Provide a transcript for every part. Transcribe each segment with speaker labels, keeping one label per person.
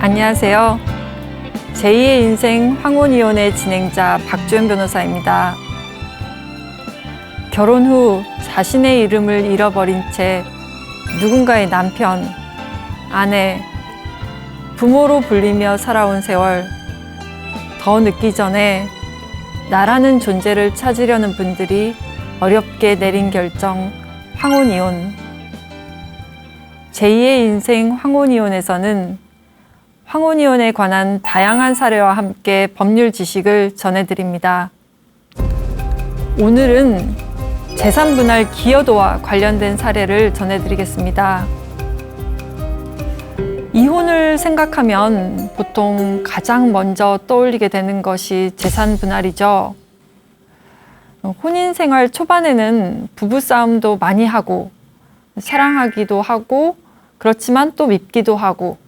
Speaker 1: 안녕하세요. 제2의 인생 황혼이혼의 진행자 박주연 변호사입니다. 결혼 후 자신의 이름을 잃어버린 채 누군가의 남편, 아내, 부모로 불리며 살아온 세월, 더 늦기 전에 나라는 존재를 찾으려는 분들이 어렵게 내린 결정, 황혼이혼. 제2의 인생 황혼이혼에서는 황혼이혼에 관한 다양한 사례와 함께 법률 지식을 전해드립니다. 오늘은 재산분할 기여도와 관련된 사례를 전해드리겠습니다. 이혼을 생각하면 보통 가장 먼저 떠올리게 되는 것이 재산분할이죠. 혼인생활 초반에는 부부싸움도 많이 하고 사랑하기도 하고 그렇지만 또 밉기도 하고,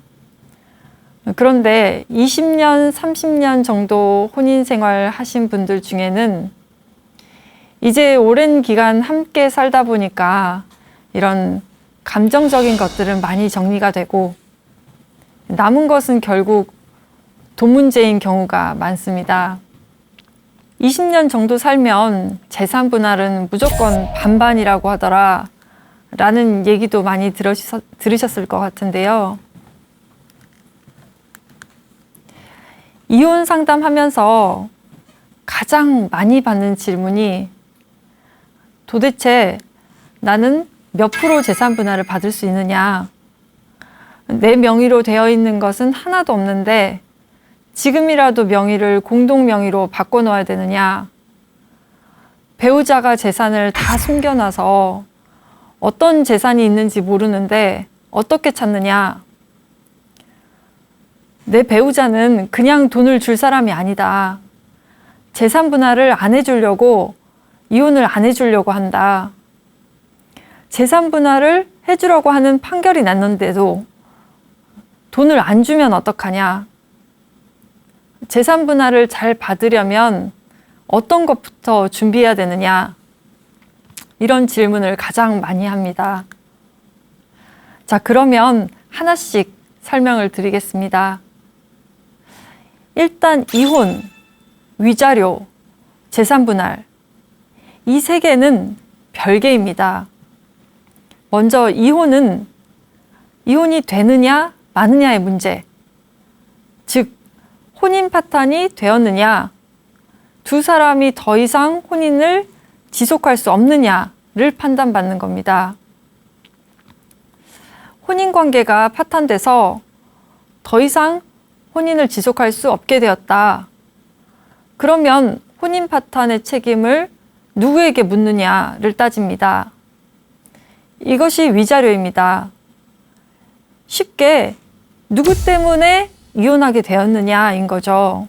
Speaker 1: 그런데 20년, 30년 정도 혼인생활 하신 분들 중에는 이제 오랜 기간 함께 살다 보니까 이런 감정적인 것들은 많이 정리가 되고 남은 것은 결국 돈 문제인 경우가 많습니다. 20년 정도 살면 재산 분할은 무조건 반반이라고 하더라 라는 얘기도 많이 들으셨을 것 같은데요. 이혼 상담하면서 가장 많이 받는 질문이 도대체 나는 몇 프로 재산 분할을 받을 수 있느냐? 내 명의로 되어 있는 것은 하나도 없는데 지금이라도 명의를 공동 명의로 바꿔놓아야 되느냐? 배우자가 재산을 다 숨겨놔서 어떤 재산이 있는지 모르는데 어떻게 찾느냐? 내 배우자는 그냥 돈을 줄 사람이 아니다. 재산 분할을 안 해주려고, 이혼을 안 해주려고 한다. 재산 분할을 해주려고 하는 판결이 났는데도 돈을 안 주면 어떡하냐? 재산 분할을 잘 받으려면 어떤 것부터 준비해야 되느냐? 이런 질문을 가장 많이 합니다. 자, 그러면 하나씩 설명을 드리겠습니다. 일단 이혼, 위자료, 재산 분할, 이 세 개는 별개입니다. 먼저 이혼이 되느냐 마느냐의 문제, 즉 혼인 파탄이 되었느냐, 두 사람이 더 이상 혼인을 지속할 수 없느냐를 판단받는 겁니다. 혼인관계가 파탄돼서 더 이상 혼인을 지속할 수 없게 되었다. 그러면 혼인 파탄의 책임을 누구에게 묻느냐를 따집니다. 이것이 위자료입니다. 쉽게 누구 때문에 이혼하게 되었느냐인 거죠.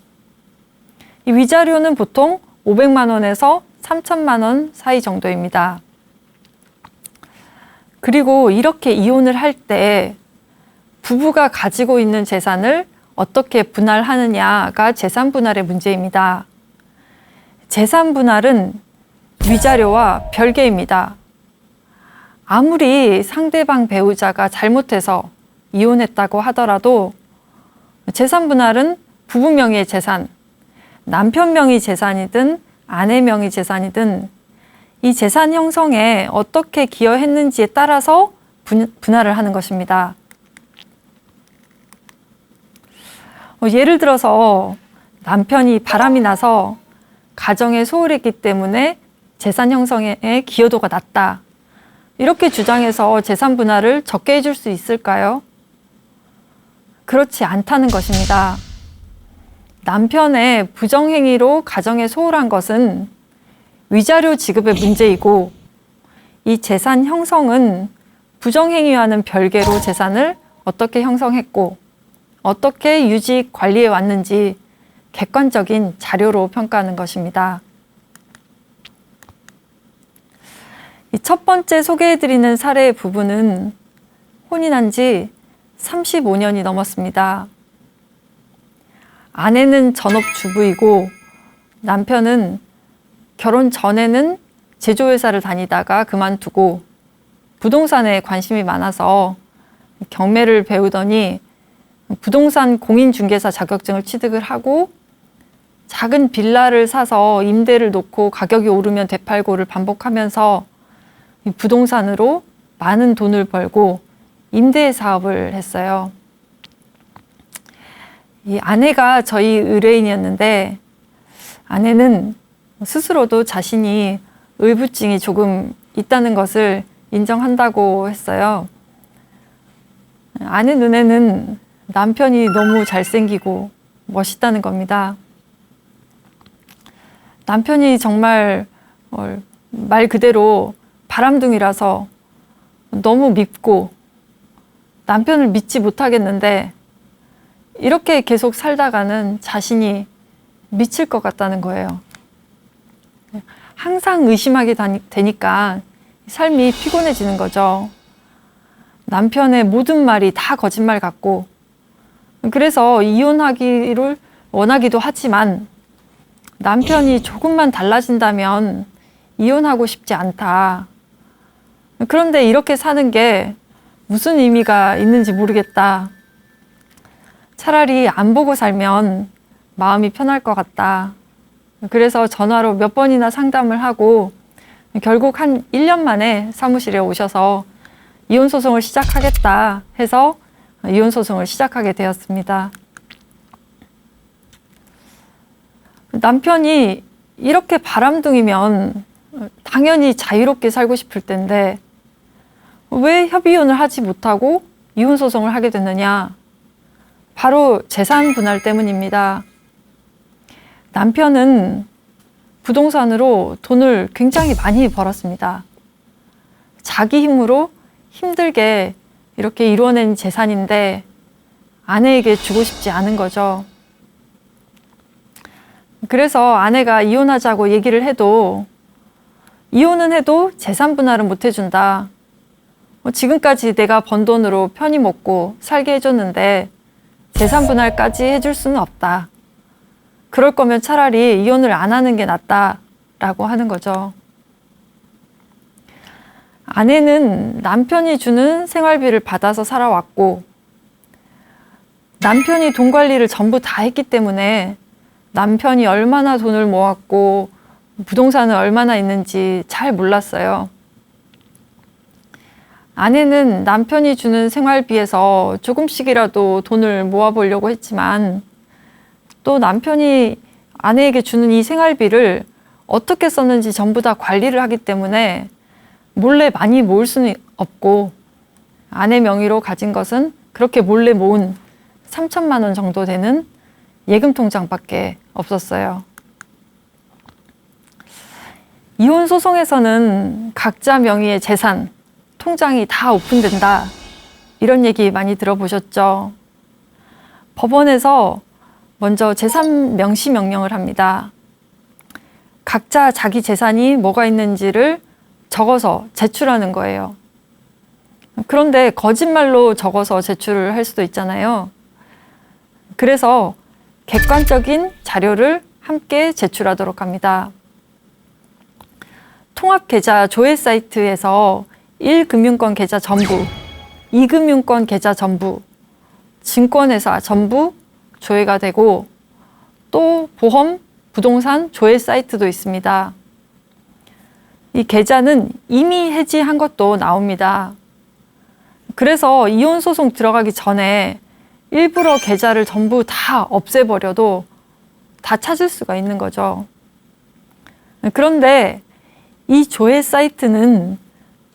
Speaker 1: 이 위자료는 보통 500만 원에서 3천만 원 사이 정도입니다. 그리고 이렇게 이혼을 할 때 부부가 가지고 있는 재산을 어떻게 분할하느냐가 재산 분할의 문제입니다. 재산 분할은 위자료와 별개입니다. 아무리 상대방 배우자가 잘못해서 이혼했다고 하더라도 재산 분할은 부부 명의의 재산, 남편 명의 재산이든 아내 명의 재산이든 이 재산 형성에 어떻게 기여했는지에 따라서 분할을 하는 것입니다. 예를 들어서 남편이 바람이 나서 가정에 소홀했기 때문에 재산 형성에 기여도가 낮다. 이렇게 주장해서 재산 분할을 적게 해줄 수 있을까요? 그렇지 않다는 것입니다. 남편의 부정행위로 가정에 소홀한 것은 위자료 지급의 문제이고, 이 재산 형성은 부정행위와는 별개로 재산을 어떻게 형성했고 어떻게 유지 관리해 왔는지 객관적인 자료로 평가하는 것입니다. 이 첫 번째 소개해드리는 사례의 부부는 혼인한 지 35년이 넘었습니다. 아내는 전업주부이고 남편은 결혼 전에는 제조회사를 다니다가 그만두고 부동산에 관심이 많아서 경매를 배우더니 부동산 공인중개사 자격증을 취득을 하고 작은 빌라를 사서 임대를 놓고 가격이 오르면 되팔고를 반복하면서 이 부동산으로 많은 돈을 벌고 임대 사업을 했어요. 이 아내가 저희 의뢰인이었는데 아내는 스스로도 자신이 의부증이 조금 있다는 것을 인정한다고 했어요. 아내 눈에는 남편이 너무 잘생기고 멋있다는 겁니다. 남편이 정말 말 그대로 바람둥이라서 너무 밉고 남편을 믿지 못하겠는데 이렇게 계속 살다가는 자신이 미칠 것 같다는 거예요. 항상 의심하게 되니까 삶이 피곤해지는 거죠. 남편의 모든 말이 다 거짓말 같고 그래서 이혼하기를 원하기도 하지만 남편이 조금만 달라진다면 이혼하고 싶지 않다. 그런데 이렇게 사는 게 무슨 의미가 있는지 모르겠다. 차라리 안 보고 살면 마음이 편할 것 같다. 그래서 전화로 몇 번이나 상담을 하고 결국 한 1년 만에 사무실에 오셔서 이혼소송을 시작하겠다 해서 이혼소송을 시작하게 되었습니다. 남편이 이렇게 바람둥이면 당연히 자유롭게 살고 싶을 텐데 왜 협의혼을 하지 못하고 이혼소송을 하게 됐느냐? 바로 재산 분할 때문입니다. 남편은 부동산으로 돈을 굉장히 많이 벌었습니다. 자기 힘으로 힘들게 이렇게 이뤄낸 재산인데 아내에게 주고 싶지 않은 거죠. 그래서 아내가 이혼하자고 얘기를 해도 이혼은 해도 재산 분할은 못 해준다. 지금까지 내가 번 돈으로 편히 먹고 살게 해줬는데 재산 분할까지 해줄 수는 없다. 그럴 거면 차라리 이혼을 안 하는 게 낫다라고 하는 거죠. 아내는 남편이 주는 생활비를 받아서 살아왔고 남편이 돈 관리를 전부 다 했기 때문에 남편이 얼마나 돈을 모았고 부동산은 얼마나 있는지 잘 몰랐어요. 아내는 남편이 주는 생활비에서 조금씩이라도 돈을 모아보려고 했지만 또 남편이 아내에게 주는 이 생활비를 어떻게 썼는지 전부 다 관리를 하기 때문에 몰래 많이 모을 수는 없고 아내 명의로 가진 것은 그렇게 몰래 모은 3천만 원 정도 되는 예금 통장밖에 없었어요. 이혼 소송에서는 각자 명의의 재산, 통장이 다 오픈된다. 이런 얘기 많이 들어보셨죠? 법원에서 먼저 재산 명시 명령을 합니다. 각자 자기 재산이 뭐가 있는지를 적어서 제출하는 거예요. 그런데 거짓말로 적어서 제출을 할 수도 있잖아요. 그래서 객관적인 자료를 함께 제출하도록 합니다. 통합계좌 조회 사이트에서 1금융권 계좌 전부, 2금융권 계좌 전부, 증권회사 전부 조회가 되고 또 보험, 부동산 조회 사이트도 있습니다. 이 계좌는 이미 해지한 것도 나옵니다. 그래서 이혼소송 들어가기 전에 일부러 계좌를 전부 다 없애버려도 다 찾을 수가 있는 거죠. 그런데 이 조회 사이트는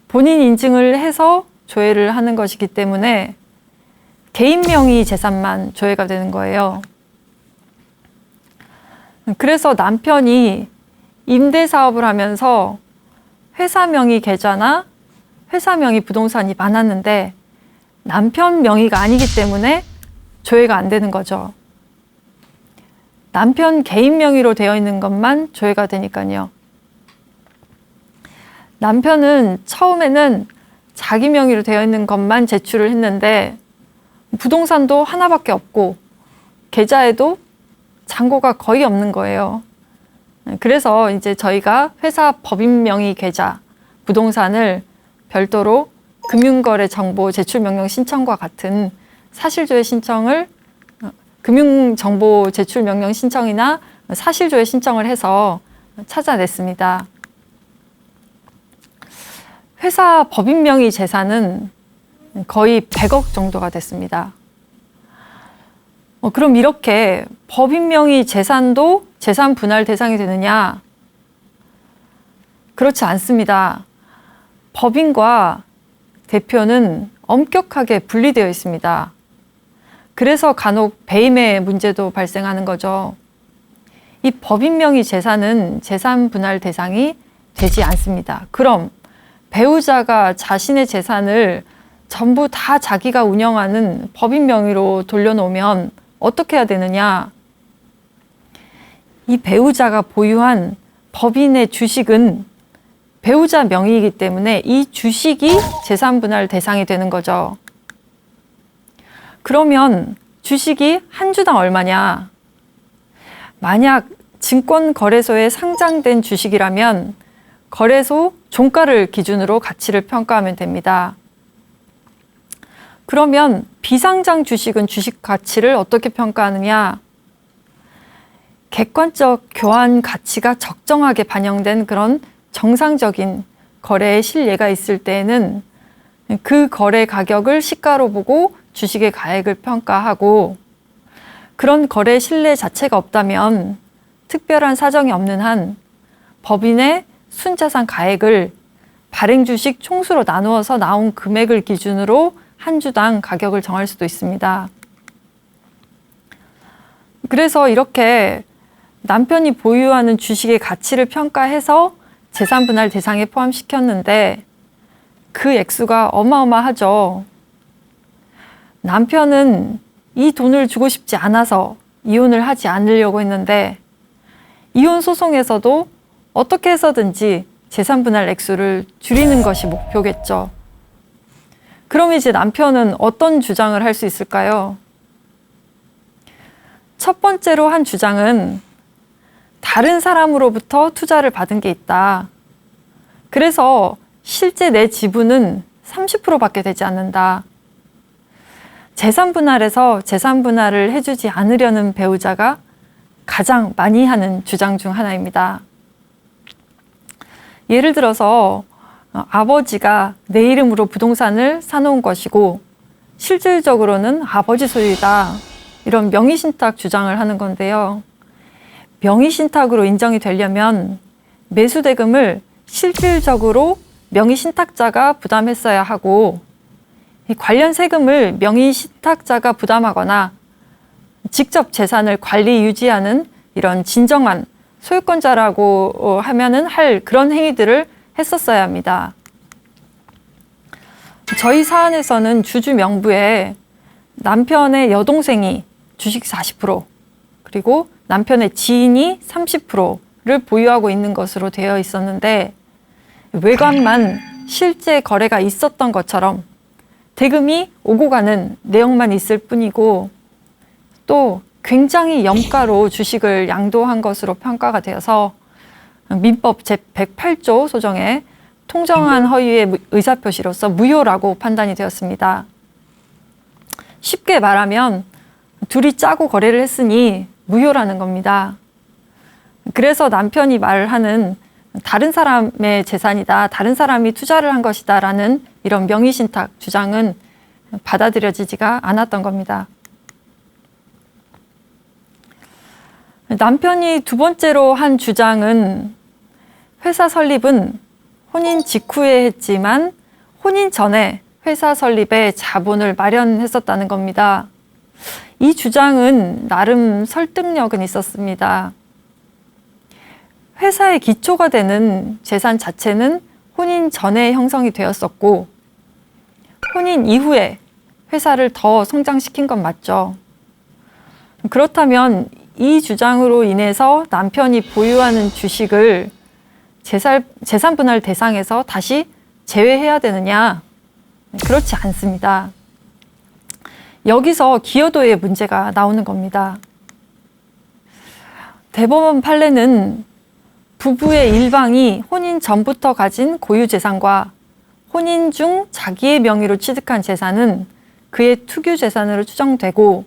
Speaker 1: 본인 인증을 해서 조회를 하는 것이기 때문에 개인 명의 재산만 조회가 되는 거예요. 그래서 남편이 임대 사업을 하면서 회사 명의 계좌나 회사 명의 부동산이 많았는데 남편 명의가 아니기 때문에 조회가 안 되는 거죠. 남편 개인 명의로 되어 있는 것만 조회가 되니까요. 남편은 처음에는 자기 명의로 되어 있는 것만 제출을 했는데 부동산도 하나밖에 없고 계좌에도 잔고가 거의 없는 거예요. 그래서 이제 저희가 회사 법인 명의 계좌, 부동산을 별도로 금융거래 정보 제출 명령 신청과 같은 사실조회 신청을 금융정보 제출 명령 신청이나 사실조회 신청을 해서 찾아냈습니다. 회사 법인 명의 재산은 거의 100억 정도가 됐습니다. 그럼 이렇게 법인 명의 재산도 재산 분할 대상이 되느냐? 그렇지 않습니다. 법인과 대표는 엄격하게 분리되어 있습니다. 그래서 간혹 배임의 문제도 발생하는 거죠. 이 법인 명의 재산은 재산 분할 대상이 되지 않습니다. 그럼 배우자가 자신의 재산을 전부 다 자기가 운영하는 법인 명의로 돌려놓으면 어떻게 해야 되느냐? 이 배우자가 보유한 법인의 주식은 배우자 명의이기 때문에 이 주식이 재산 분할 대상이 되는 거죠. 그러면 주식이 한 주당 얼마냐? 만약 증권거래소에 상장된 주식이라면 거래소 종가를 기준으로 가치를 평가하면 됩니다. 그러면 비상장 주식은 주식 가치를 어떻게 평가하느냐? 객관적 교환 가치가 적정하게 반영된 그런 정상적인 거래의 실예가 있을 때에는 그 거래 가격을 시가로 보고 주식의 가액을 평가하고, 그런 거래 실례 자체가 없다면 특별한 사정이 없는 한 법인의 순자산 가액을 발행 주식 총수로 나누어서 나온 금액을 기준으로 한 주당 가격을 정할 수도 있습니다. 그래서 이렇게 남편이 보유하는 주식의 가치를 평가해서 재산 분할 대상에 포함시켰는데 그 액수가 어마어마하죠. 남편은 이 돈을 주고 싶지 않아서 이혼을 하지 않으려고 했는데 이혼 소송에서도 어떻게 해서든지 재산 분할 액수를 줄이는 것이 목표겠죠. 그럼 이제 남편은 어떤 주장을 할 수 있을까요? 첫 번째로 한 주장은 다른 사람으로부터 투자를 받은 게 있다. 그래서 실제 내 지분은 30%밖에 되지 않는다. 재산 분할에서 재산 분할을 해주지 않으려는 배우자가 가장 많이 하는 주장 중 하나입니다. 예를 들어서 아버지가 내 이름으로 부동산을 사놓은 것이고 실질적으로는 아버지 소유이다. 이런 명의신탁 주장을 하는 건데요. 명의신탁으로 인정이 되려면 매수대금을 실질적으로 명의신탁자가 부담했어야 하고 관련 세금을 명의신탁자가 부담하거나 직접 재산을 관리 유지하는 이런 진정한 소유권자라고 하면은 할 그런 행위들을 했었어야 합니다. 저희 사안에서는 주주 명부에 남편의 여동생이 주식 40% 그리고 남편의 지인이 30%를 보유하고 있는 것으로 되어 있었는데 외관만 실제 거래가 있었던 것처럼 대금이 오고 가는 내용만 있을 뿐이고 또 굉장히 염가로 주식을 양도한 것으로 평가가 되어서 민법 제108조 소정에 통정한 허위의 의사표시로서 무효라고 판단이 되었습니다. 쉽게 말하면 둘이 짜고 거래를 했으니 무효라는 겁니다. 그래서 남편이 말하는 다른 사람의 재산이다, 다른 사람이 투자를 한 것이다 라는 이런 명의신탁 주장은 받아들여지지가 않았던 겁니다. 남편이 두 번째로 한 주장은 회사 설립은 혼인 직후에 했지만 혼인 전에 회사 설립에 자본을 마련했었다는 겁니다. 이 주장은 나름 설득력은 있었습니다. 회사의 기초가 되는 재산 자체는 혼인 전에 형성이 되었었고 혼인 이후에 회사를 더 성장시킨 건 맞죠. 그렇다면 이 주장으로 인해서 남편이 보유하는 주식을 재산 분할 대상에서 다시 제외해야 되느냐? 그렇지 않습니다. 여기서 기여도의 문제가 나오는 겁니다. 대법원 판례는 부부의 일방이 혼인 전부터 가진 고유 재산과 혼인 중 자기의 명의로 취득한 재산은 그의 특유 재산으로 추정되고,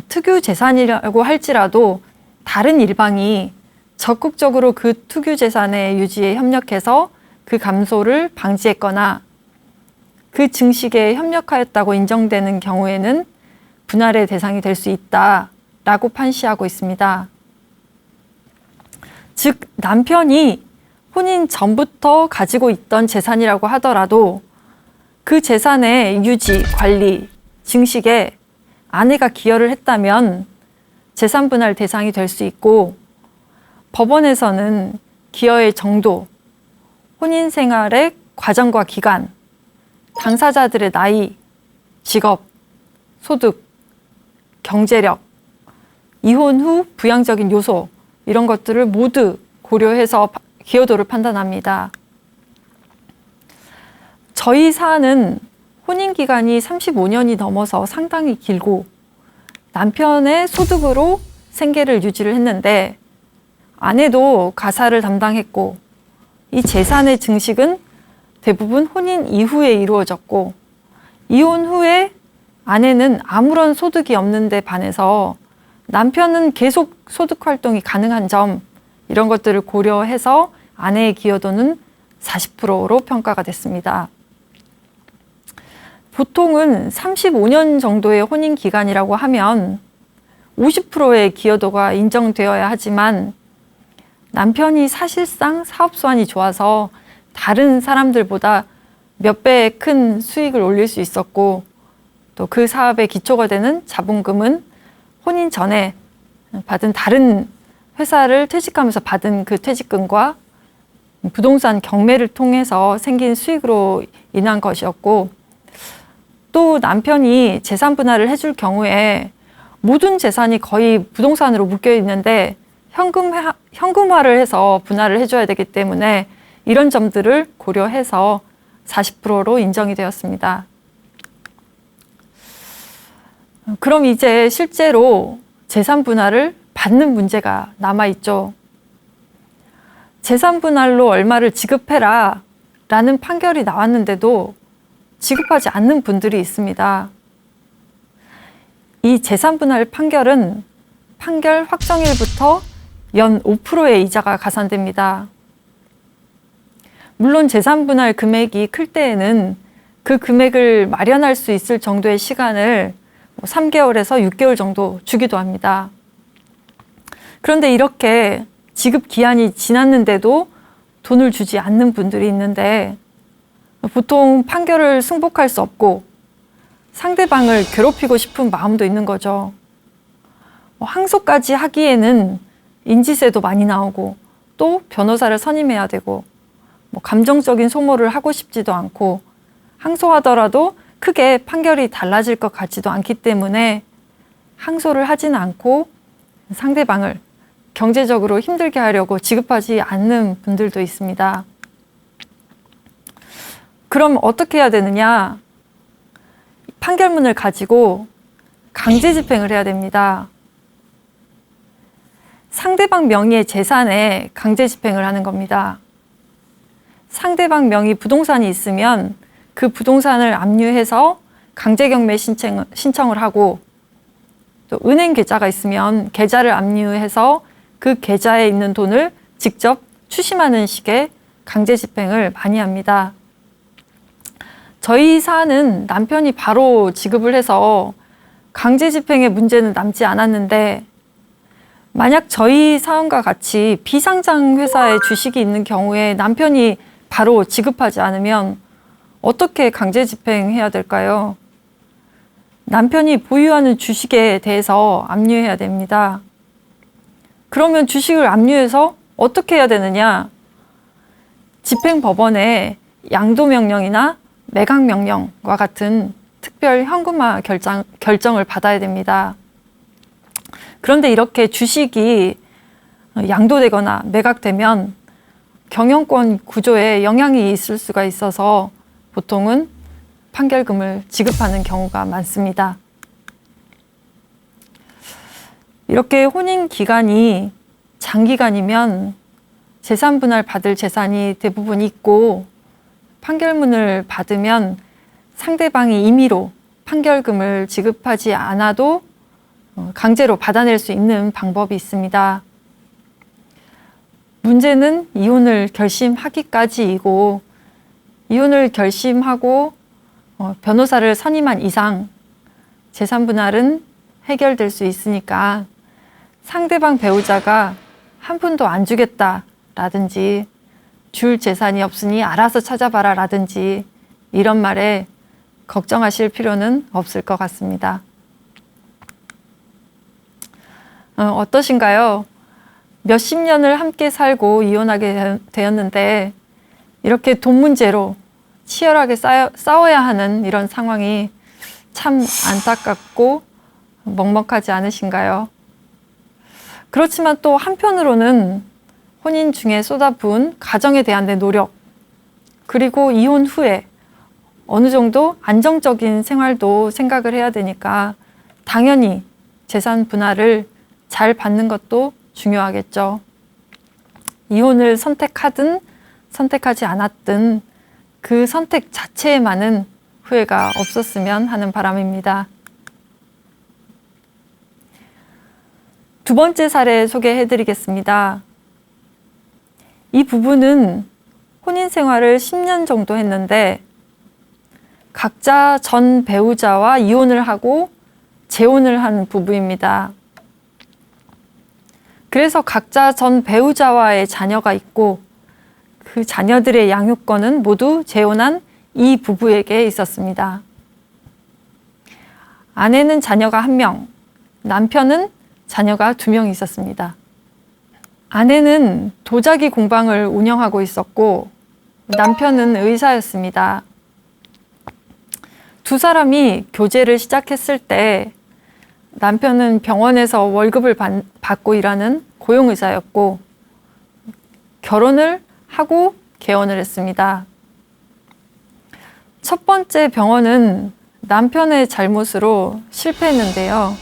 Speaker 1: 특유 재산이라고 할지라도 다른 일방이 적극적으로 그 특유 재산의 유지에 협력해서 그 감소를 방지했거나 그 증식에 협력하였다고 인정되는 경우에는 분할의 대상이 될 수 있다라고 판시하고 있습니다. 즉, 남편이 혼인 전부터 가지고 있던 재산이라고 하더라도 그 재산의 유지, 관리, 증식에 아내가 기여를 했다면 재산 분할 대상이 될 수 있고, 법원에서는 기여의 정도, 혼인 생활의 과정과 기간, 당사자들의 나이, 직업, 소득, 경제력, 이혼 후 부양적인 요소, 이런 것들을 모두 고려해서 기여도를 판단합니다. 저희 사안은 혼인 기간이 35년이 넘어서 상당히 길고 남편의 소득으로 생계를 유지를 했는데 아내도 가사를 담당했고, 이 재산의 증식은 대부분 혼인 이후에 이루어졌고, 이혼 후에 아내는 아무런 소득이 없는데 반해서 남편은 계속 소득 활동이 가능한 점, 이런 것들을 고려해서 아내의 기여도는 40%로 평가가 됐습니다. 보통은 35년 정도의 혼인 기간이라고 하면 50%의 기여도가 인정되어야 하지만, 남편이 사실상 사업 수완이 좋아서 다른 사람들보다 몇 배의 큰 수익을 올릴 수 있었고, 또 그 사업의 기초가 되는 자본금은 혼인 전에 받은 다른 회사를 퇴직하면서 받은 그 퇴직금과 부동산 경매를 통해서 생긴 수익으로 인한 것이었고, 또 남편이 재산 분할을 해줄 경우에 모든 재산이 거의 부동산으로 묶여 있는데 현금화를 해서 분할을 해줘야 되기 때문에 이런 점들을 고려해서 40%로 인정이 되었습니다. 그럼 이제 실제로 재산 분할을 받는 문제가 남아있죠. 재산 분할로 얼마를 지급해라 라는 판결이 나왔는데도 지급하지 않는 분들이 있습니다. 이 재산 분할 판결은 판결 확정일부터 연 5%의 이자가 가산됩니다. 물론 재산 분할 금액이 클 때에는 그 금액을 마련할 수 있을 정도의 시간을 3개월에서 6개월 정도 주기도 합니다. 그런데 이렇게 지급 기한이 지났는데도 돈을 주지 않는 분들이 있는데, 보통 판결을 승복할 수 없고 상대방을 괴롭히고 싶은 마음도 있는 거죠. 항소까지 하기에는 인지세도 많이 나오고, 또 변호사를 선임해야 되고, 감정적인 소모를 하고 싶지도 않고, 항소하더라도 크게 판결이 달라질 것 같지도 않기 때문에 항소를 하지는 않고 상대방을 경제적으로 힘들게 하려고 지급하지 않는 분들도 있습니다. 그럼 어떻게 해야 되느냐? 판결문을 가지고 강제 집행을 해야 됩니다. 상대방 명의의 재산에 강제 집행을 하는 겁니다. 상대방 명의 부동산이 있으면 그 부동산을 압류해서 강제경매 신청을 하고, 또 은행 계좌가 있으면 계좌를 압류해서 그 계좌에 있는 돈을 직접 추심하는 식의 강제 집행을 많이 합니다. 저희 사안은 남편이 바로 지급을 해서 강제 집행의 문제는 남지 않았는데, 만약 저희 사안과 같이 비상장 회사에 주식이 있는 경우에 남편이 바로 지급하지 않으면 어떻게 강제 집행해야 될까요? 남편이 보유하는 주식에 대해서 압류해야 됩니다. 그러면 주식을 압류해서 어떻게 해야 되느냐? 집행법원에 양도명령이나 매각명령과 같은 특별 현금화 결정을 받아야 됩니다. 그런데 이렇게 주식이 양도되거나 매각되면 경영권 구조에 영향이 있을 수가 있어서 보통은 판결금을 지급하는 경우가 많습니다. 이렇게 혼인 기간이 장기간이면 재산 분할 받을 재산이 대부분 있고, 판결문을 받으면 상대방이 임의로 판결금을 지급하지 않아도 강제로 받아낼 수 있는 방법이 있습니다. 문제는 이혼을 결심하기까지이고, 이혼을 결심하고 변호사를 선임한 이상 재산 분할은 해결될 수 있으니까 상대방 배우자가 한 푼도 안 주겠다라든지 줄 재산이 없으니 알아서 찾아봐라 라든지 이런 말에 걱정하실 필요는 없을 것 같습니다. 어떠신가요? 몇십 년을 함께 살고 이혼하게 되었는데 이렇게 돈 문제로 치열하게 싸워야 하는 이런 상황이 참 안타깝고 먹먹하지 않으신가요? 그렇지만 또 한편으로는 혼인 중에 쏟아부은 가정에 대한 내 노력, 그리고 이혼 후에 어느 정도 안정적인 생활도 생각을 해야 되니까 당연히 재산 분할을 잘 받는 것도 중요하겠죠. 이혼을 선택하든 선택하지 않았든 그 선택 자체에만은 후회가 없었으면 하는 바람입니다. 두 번째 사례 소개해드리겠습니다. 이 부부는 혼인 생활을 10년 정도 했는데 각자 전 배우자와 이혼을 하고 재혼을 한 부부입니다. 그래서 각자 전 배우자와의 자녀가 있고 그 자녀들의 양육권은 모두 재혼한 이 부부에게 있었습니다. 아내는 자녀가 1명, 남편은 자녀가 2명 있었습니다. 아내는 도자기 공방을 운영하고 있었고 남편은 의사였습니다. 두 사람이 교제를 시작했을 때 남편은 병원에서 월급을 받고 일하는 고용의사였고 결혼을 하고 개원을 했습니다. 첫 번째 병원은 남편의 잘못으로 실패했는데요.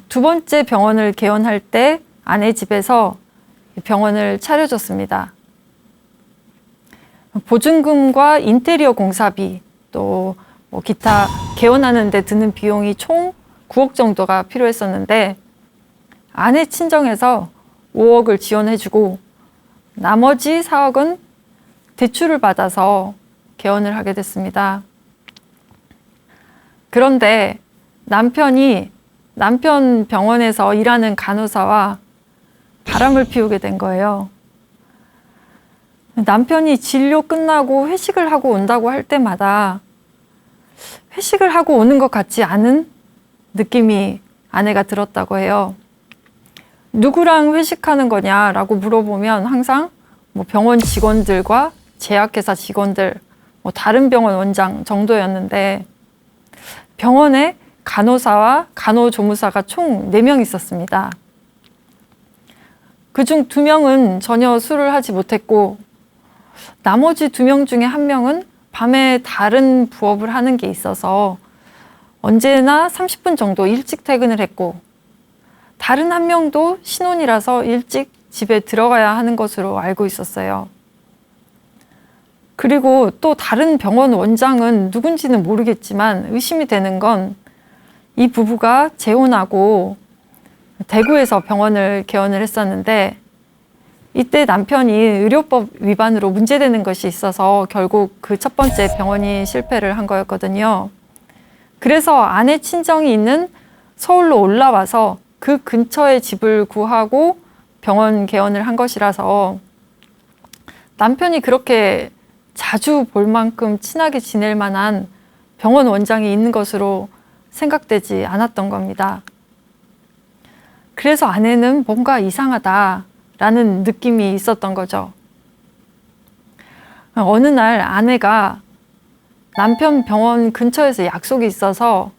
Speaker 1: 두 번째 병원을 개원할 때 아내 집에서 병원을 차려줬습니다. 보증금과 인테리어 공사비, 또 기타 개원하는 데 드는 비용이 총 9억 정도가 필요했었는데 아내 친정에서 5억을 지원해주고 나머지 4억은 대출을 받아서 개원을 하게 됐습니다. 그런데 남편 병원에서 일하는 간호사와 바람을 피우게 된 거예요. 남편이 진료 끝나고 회식을 하고 온다고 할 때마다 회식을 하고 오는 것 같지 않은 느낌이 아내가 들었다고 해요. 누구랑 회식하는 거냐라고 물어보면 항상 병원 직원들과 제약회사 직원들, 다른 병원 원장 정도였는데 병원에 간호사와 간호조무사가 총 4명 있었습니다. 그중 2명은 전혀 술을 하지 못했고 나머지 2명 중에 1명은 밤에 다른 부업을 하는 게 있어서 언제나 30분 정도 일찍 퇴근을 했고 다른 1명도 신혼이라서 일찍 집에 들어가야 하는 것으로 알고 있었어요. 그리고 또 다른 병원 원장은 누군지는 모르겠지만 의심이 되는 건 이 부부가 재혼하고 대구에서 병원을 개원을 했었는데 이때 남편이 의료법 위반으로 문제되는 것이 있어서 결국 그 첫 번째 병원이 실패를 한 거였거든요. 그래서 아내 친정이 있는 서울로 올라와서 그 근처에 집을 구하고 병원 개원을 한 것이라서 남편이 그렇게 자주 볼 만큼 친하게 지낼 만한 병원 원장이 있는 것으로 생각되지 않았던 겁니다. 그래서 아내는 뭔가 이상하다라는 느낌이 있었던 거죠. 어느 날 아내가 남편 병원 근처에서 약속이 있어서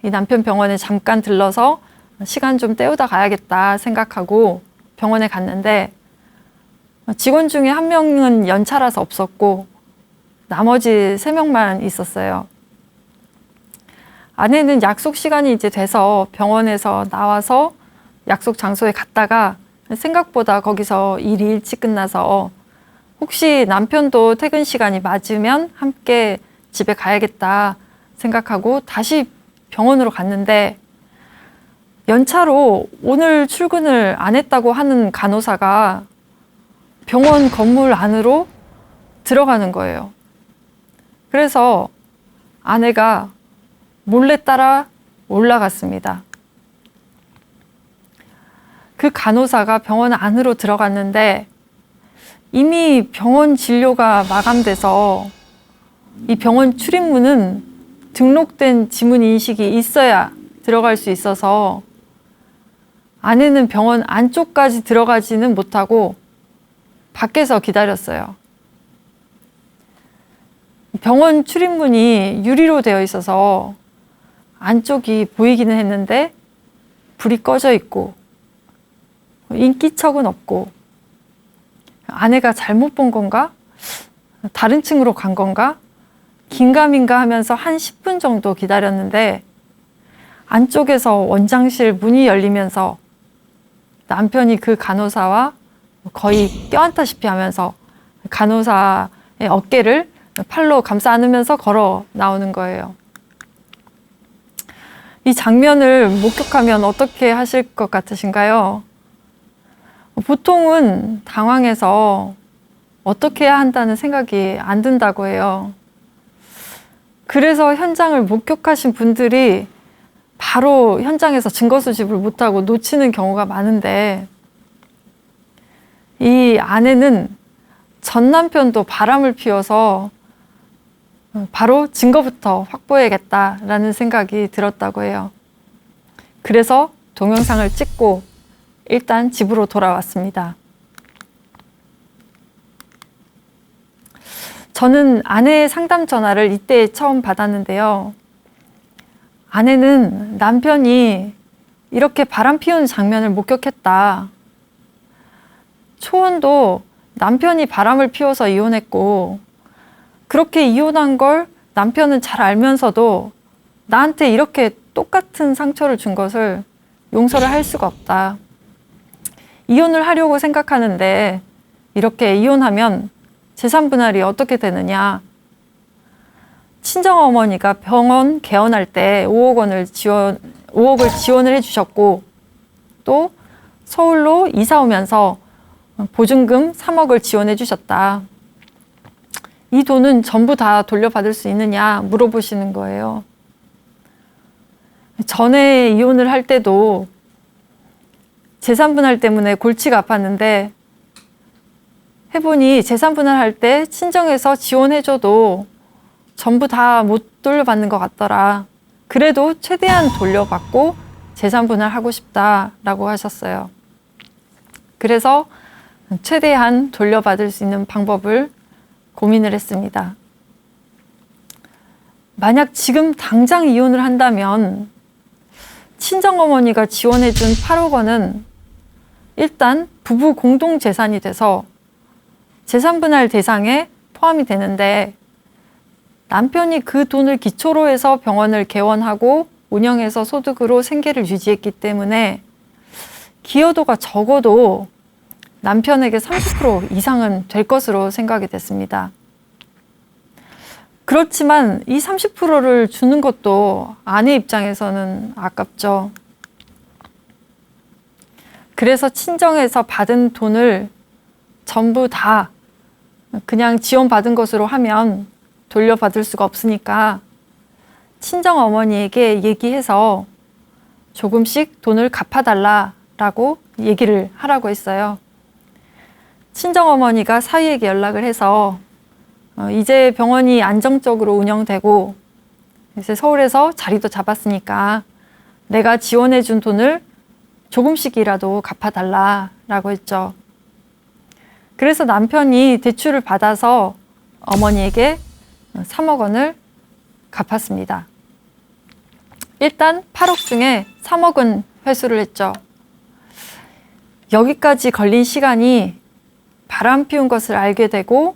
Speaker 1: 이 남편 병원에 잠깐 들러서 시간 좀 때우다 가야겠다 생각하고 병원에 갔는데 직원 중에 1명은 연차라서 없었고 나머지 3명만 있었어요. 아내는 약속 시간이 이제 돼서 병원에서 나와서 약속 장소에 갔다가 생각보다 거기서 일이 일찍 끝나서 혹시 남편도 퇴근 시간이 맞으면 함께 집에 가야겠다 생각하고 다시 병원으로 갔는데 연차로 오늘 출근을 안 했다고 하는 간호사가 병원 건물 안으로 들어가는 거예요. 그래서 아내가 몰래 따라 올라갔습니다. 그 간호사가 병원 안으로 들어갔는데 이미 병원 진료가 마감돼서 이 병원 출입문은 등록된 지문 인식이 있어야 들어갈 수 있어서 아내는 병원 안쪽까지 들어가지는 못하고 밖에서 기다렸어요. 병원 출입문이 유리로 되어 있어서 안쪽이 보이기는 했는데 불이 꺼져 있고 인기척은 없고 아내가 잘못 본 건가? 다른 층으로 간 건가? 긴가민가 하면서 한 10분 정도 기다렸는데 안쪽에서 원장실 문이 열리면서 남편이 그 간호사와 거의 껴안다시피 하면서 간호사의 어깨를 팔로 감싸 안으면서 걸어 나오는 거예요. 이 장면을 목격하면 어떻게 하실 것 같으신가요? 보통은 당황해서 어떻게 해야 한다는 생각이 안 든다고 해요. 그래서 현장을 목격하신 분들이 바로 현장에서 증거 수집을 못하고 놓치는 경우가 많은데 이 아내는 전 남편도 바람을 피워서 바로 증거부터 확보해야겠다라는 생각이 들었다고 해요. 그래서 동영상을 찍고 일단 집으로 돌아왔습니다. 저는 아내의 상담 전화를 이때 처음 받았는데요. 아내는 남편이 이렇게 바람 피우는 장면을 목격했다. 초혼도 남편이 바람을 피워서 이혼했고 그렇게 이혼한 걸 남편은 잘 알면서도 나한테 이렇게 똑같은 상처를 준 것을 용서를 할 수가 없다. 이혼을 하려고 생각하는데 이렇게 이혼하면 재산 분할이 어떻게 되느냐. 친정어머니가 병원 개원할 때 5억을 지원을 해주셨고 또 서울로 이사 오면서 보증금 3억을 지원해 주셨다. 이 돈은 전부 다 돌려받을 수 있느냐 물어보시는 거예요. 전에 이혼을 할 때도 재산 분할 때문에 골치가 아팠는데 해보니 재산 분할할 때 친정에서 지원해줘도 전부 다 못 돌려받는 것 같더라. 그래도 최대한 돌려받고 재산 분할하고 싶다라고 하셨어요. 그래서 최대한 돌려받을 수 있는 방법을 고민을 했습니다. 만약 지금 당장 이혼을 한다면 친정어머니가 지원해준 8억 원은 일단 부부 공동 재산이 돼서 재산 분할 대상에 포함이 되는데 남편이 그 돈을 기초로 해서 병원을 개원하고 운영해서 소득으로 생계를 유지했기 때문에 기여도가 적어도 남편에게 30% 이상은 될 것으로 생각이 됐습니다. 그렇지만 이 30%를 주는 것도 아내 입장에서는 아깝죠. 그래서 친정에서 받은 돈을 전부 다 그냥 지원받은 것으로 하면 돌려받을 수가 없으니까 친정 어머니에게 얘기해서 조금씩 돈을 갚아달라라고 얘기를 하라고 했어요. 친정 어머니가 사위에게 연락을 해서 이제 병원이 안정적으로 운영되고 이제 서울에서 자리도 잡았으니까 내가 지원해준 돈을 조금씩이라도 갚아달라라고 했죠. 그래서 남편이 대출을 받아서 어머니에게 3억 원을 갚았습니다. 일단 8억 중에 3억은 회수를 했죠. 여기까지 걸린 시간이 바람 피운 것을 알게 되고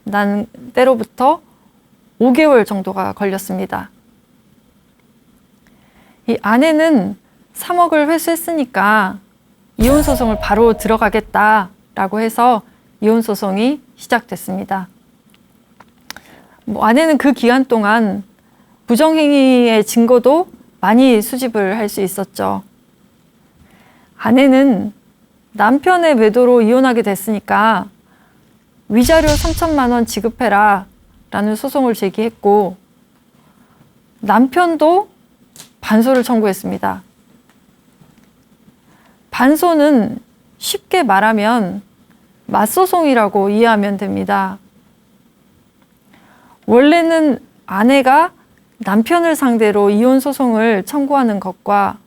Speaker 1: 난 때로부터 5개월 정도가 걸렸습니다. 이 아내는 3억을 회수했으니까 이혼소송을 바로 들어가겠다라고 해서 이혼소송이 시작됐습니다. 아내는 그 기간 동안 부정행위의 증거도 많이 수집을 할 수 있었죠. 아내는 남편의 외도로 이혼하게 됐으니까 위자료 3천만 원 지급해라 라는 소송을 제기했고, 남편도 반소를 청구했습니다. 반소는 쉽게 말하면 맞소송이라고 이해하면 됩니다. 원래는 아내가 남편을 상대로 이혼 소송을 청구하는 것과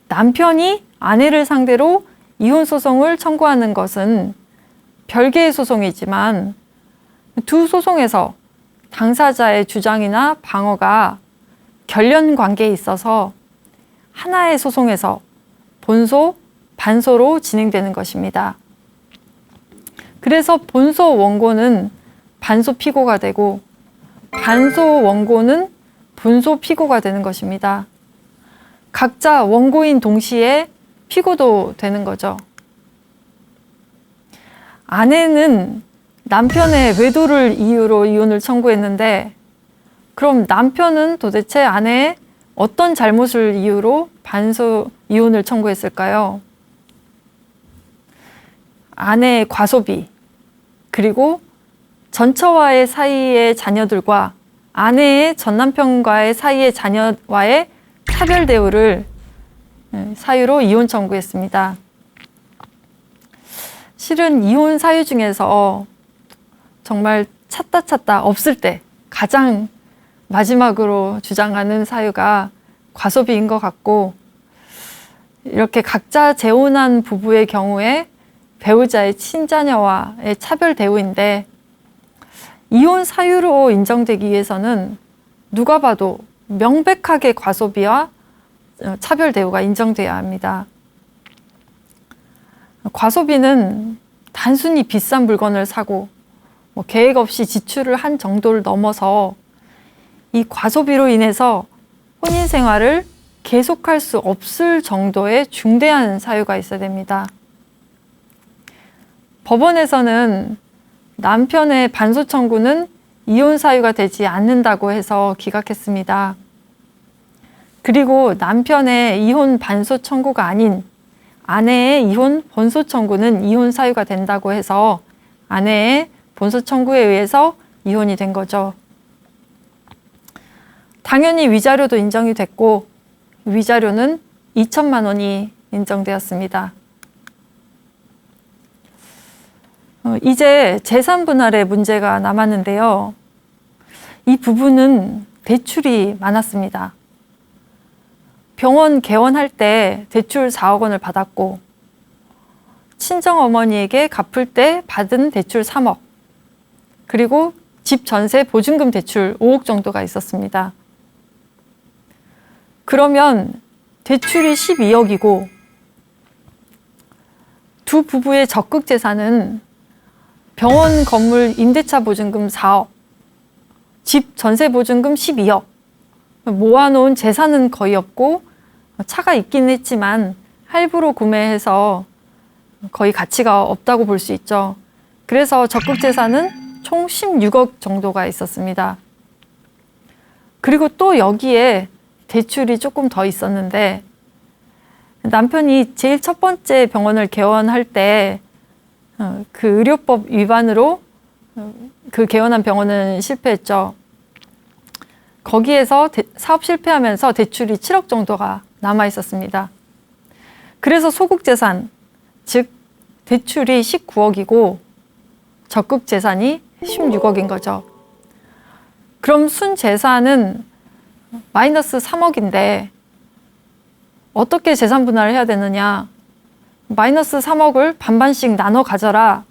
Speaker 1: 남편이 아내를 상대로 이혼 소송을 청구하는 것은 별개의 소송이지만, 두 소송에서 당사자의 주장이나 방어가 결련 관계에 있어서 하나의 소송에서 본소, 반소로 진행되는 것입니다. 그래서 본소 원고는 반소 피고가 되고, 반소 원고는 본소 피고가 되는 것입니다. 각자 원고인 동시에 피고도 되는 거죠. 아내는 남편의 외도를 이유로 이혼을 청구했는데, 그럼 남편은 도대체 아내의 어떤 잘못을 이유로 반소 이혼을 청구했을까요? 아내의 과소비, 그리고 전처와의 사이의 자녀들과 아내의 전남편과의 사이의 자녀와의 차별 대우를 사유로 이혼 청구했습니다. 실은 이혼 사유 중에서 정말 찾다 없을 때 가장 마지막으로 주장하는 사유가 과소비인 것 같고, 이렇게 각자 재혼한 부부의 경우에 배우자의 친자녀와의 차별 대우인데, 이혼 사유로 인정되기 위해서는 누가 봐도 명백하게 과소비와 차별 대우가 인정돼야 합니다. 과소비는 단순히 비싼 물건을 사고 계획 없이 지출을 한 정도를 넘어서 이 과소비로 인해서 혼인 생활을 계속할 수 없을 정도의 중대한 사유가 있어야 됩니다. 법원에서는 남편의 반소 청구는 이혼 사유가 되지 않는다고 해서 기각했습니다. 그리고 남편의 이혼 반소 청구가 아닌 아내의 이혼 본소 청구는 이혼 사유가 된다고 해서 아내의 본소 청구에 의해서 이혼이 된 거죠. 당연히 위자료도 인정이 됐고, 위자료는 2천만 원이 인정되었습니다. 이제 재산 분할의 문제가 남았는데요. 이 부분은 대출이 많았습니다. 병원 개원할 때 대출 4억 원을 받았고, 친정어머니에게 갚을 때 받은 대출 3억, 그리고 집 전세 보증금 대출 5억 정도가 있었습니다. 그러면 대출이 12억이고 두 부부의 적극 재산은 병원 건물 임대차 보증금 4억, 집 전세 보증금 12억, 모아놓은 재산은 거의 없고 차가 있긴 했지만 할부로 구매해서 거의 가치가 없다고 볼 수 있죠. 그래서 적극 재산은 총 16억 정도가 있었습니다. 그리고 또 여기에 대출이 조금 더 있었는데, 남편이 제일 첫 번째 병원을 개원할 때 그 의료법 위반으로 그 개원한 병원은 실패했죠. 거기에서 사업 실패하면서 대출이 7억 정도가 남아 있었습니다. 그래서 소극 재산, 즉 대출이 19억이고 적극 재산이 16억인 거죠. 그럼 순 재산은 마이너스 3억인데 어떻게 재산 분할을 해야 되느냐? 마이너스 3억을 반반씩 나눠 가져라,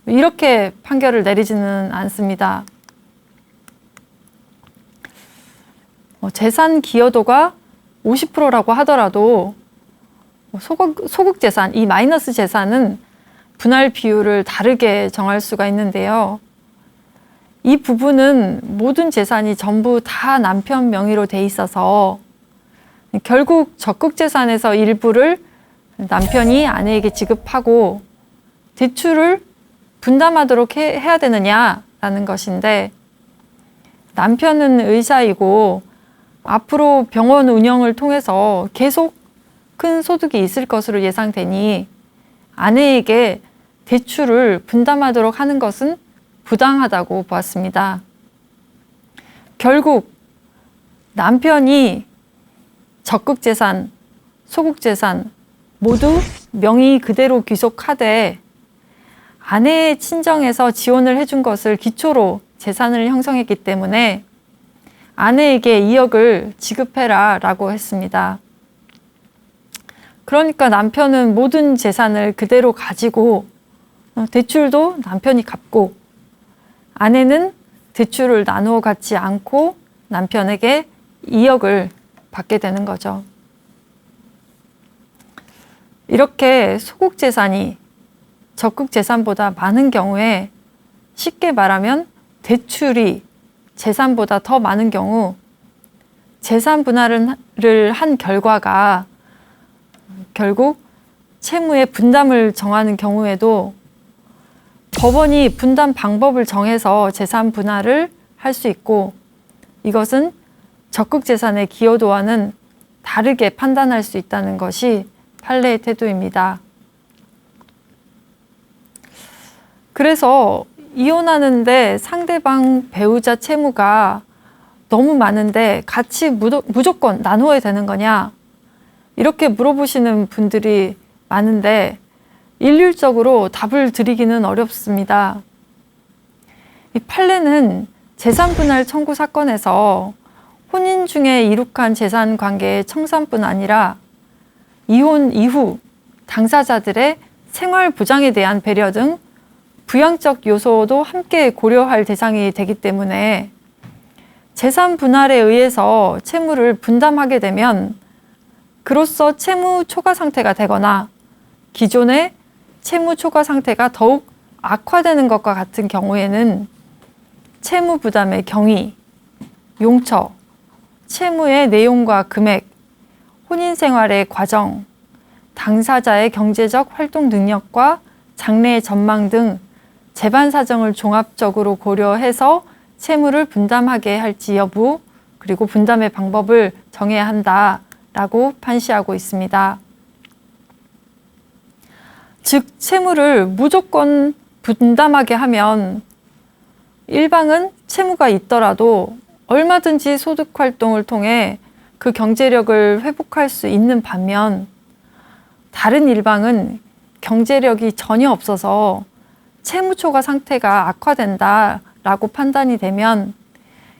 Speaker 1: 이렇게 판결을 내리지는 않습니다. 재산 기여도가 50%라고 하더라도 소극 재산, 이 마이너스 재산은 분할 비율을 다르게 정할 수가 있는데요. 이 부분은 모든 재산이 전부 다 남편 명의로 돼 있어서 결국 적극 재산에서 일부를 남편이 아내에게 지급하고 대출을 분담하도록 해야 되느냐라는 것인데, 남편은 의사이고 앞으로 병원 운영을 통해서 계속 큰 소득이 있을 것으로 예상되니 아내에게 대출을 분담하도록 하는 것은 부당하다고 보았습니다. 결국 남편이 적극재산, 소극재산 모두 명의 그대로 귀속하되 아내의 친정에서 지원을 해준 것을 기초로 재산을 형성했기 때문에 아내에게 2억을 지급해라 라고 했습니다. 그러니까 남편은 모든 재산을 그대로 가지고 대출도 남편이 갚고 아내는 대출을 나누어 갖지 않고 남편에게 2억을 받게 되는 거죠. 이렇게 소극 재산이 적극 재산보다 많은 경우에 쉽게 말하면 대출이 재산보다 더 많은 경우 재산 분할을 한 결과가 결국 채무의 분담을 정하는 경우에도 법원이 분담 방법을 정해서 재산 분할을 할 수 있고 이것은 적극 재산의 기여도와는 다르게 판단할 수 있다는 것이 판례의 태도입니다. 그래서 이혼하는데 상대방 배우자 채무가 너무 많은데 같이 무조건 나누어야 되는 거냐? 이렇게 물어보시는 분들이 많은데 일률적으로 답을 드리기는 어렵습니다. 이 판례는 재산분할 청구 사건에서 혼인 중에 이룩한 재산 관계의 청산뿐 아니라 이혼 이후 당사자들의 생활 보장에 대한 배려 등 부양적 요소도 함께 고려할 대상이 되기 때문에 재산 분할에 의해서 채무를 분담하게 되면 그로써 채무 초과 상태가 되거나 기존의 채무 초과 상태가 더욱 악화되는 것과 같은 경우에는 채무 부담의 경위, 용처, 채무의 내용과 금액, 혼인 생활의 과정, 당사자의 경제적 활동 능력과 장래의 전망 등 재반 사정을 종합적으로 고려해서 채무를 분담하게 할지 여부, 그리고 분담의 방법을 정해야 한다라고 판시하고 있습니다. 즉, 채무를 무조건 분담하게 하면 일방은 채무가 있더라도 얼마든지 소득 활동을 통해 그 경제력을 회복할 수 있는 반면 다른 일방은 경제력이 전혀 없어서 채무 초과 상태가 악화된다라고 판단이 되면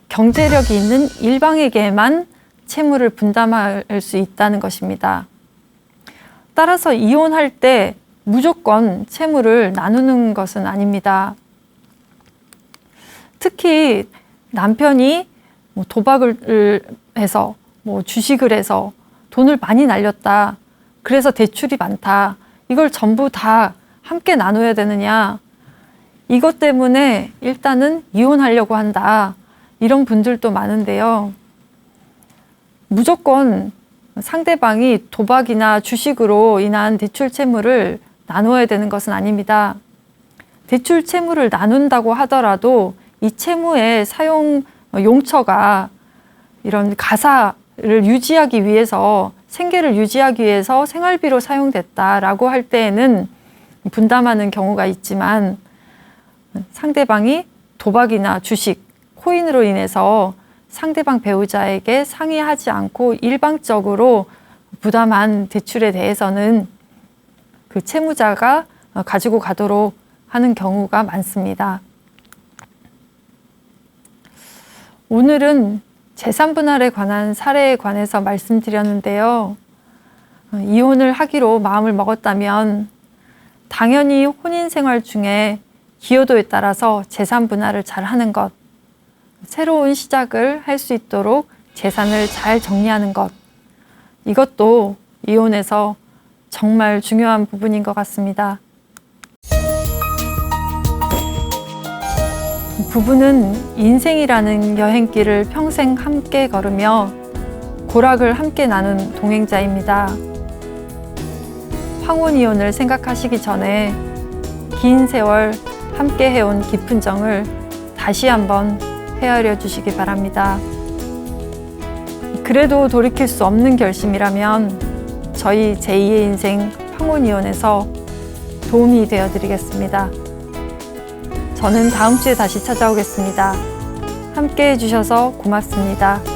Speaker 1: 경제력이 있는 일방에게만 채무를 분담할 수 있다는 것입니다. 따라서 이혼할 때 무조건 채무를 나누는 것은 아닙니다. 특히 남편이 도박을 해서 주식을 해서 돈을 많이 날렸다. 그래서 대출이 많다. 이걸 전부 다 함께 나눠야 되느냐. 이것 때문에 일단은 이혼하려고 한다. 이런 분들도 많은데요. 무조건 상대방이 도박이나 주식으로 인한 대출 채무를 나눠야 되는 것은 아닙니다. 대출 채무를 나눈다고 하더라도 이 채무의 사용 용처가 이런 가사를 유지하기 위해서 생계를 유지하기 위해서 생활비로 사용됐다라고 할 때에는 분담하는 경우가 있지만 상대방이 도박이나 주식, 코인으로 인해서 상대방 배우자에게 상의하지 않고 일방적으로 부담한 대출에 대해서는 그 채무자가 가지고 가도록 하는 경우가 많습니다. 오늘은 재산 분할에 관한 사례에 관해서 말씀드렸는데요. 이혼을 하기로 마음을 먹었다면 당연히 혼인 생활 중에 기여도에 따라서 재산 분할을 잘 하는 것, 새로운 시작을 할 수 있도록 재산을 잘 정리하는 것, 이것도 이혼에서 정말 중요한 부분인 것 같습니다. 부부는 인생이라는 여행길을 평생 함께 걸으며 고락을 함께 나눈 동행자입니다. 황혼이혼을 생각하시기 전에 긴 세월 함께 해온 깊은 정을 다시 한번 헤아려 주시기 바랍니다. 그래도 돌이킬 수 없는 결심이라면 저희 제2의 인생 평온이혼에서 도움이 되어 드리겠습니다. 저는 다음 주에 다시 찾아오겠습니다. 함께 해주셔서 고맙습니다.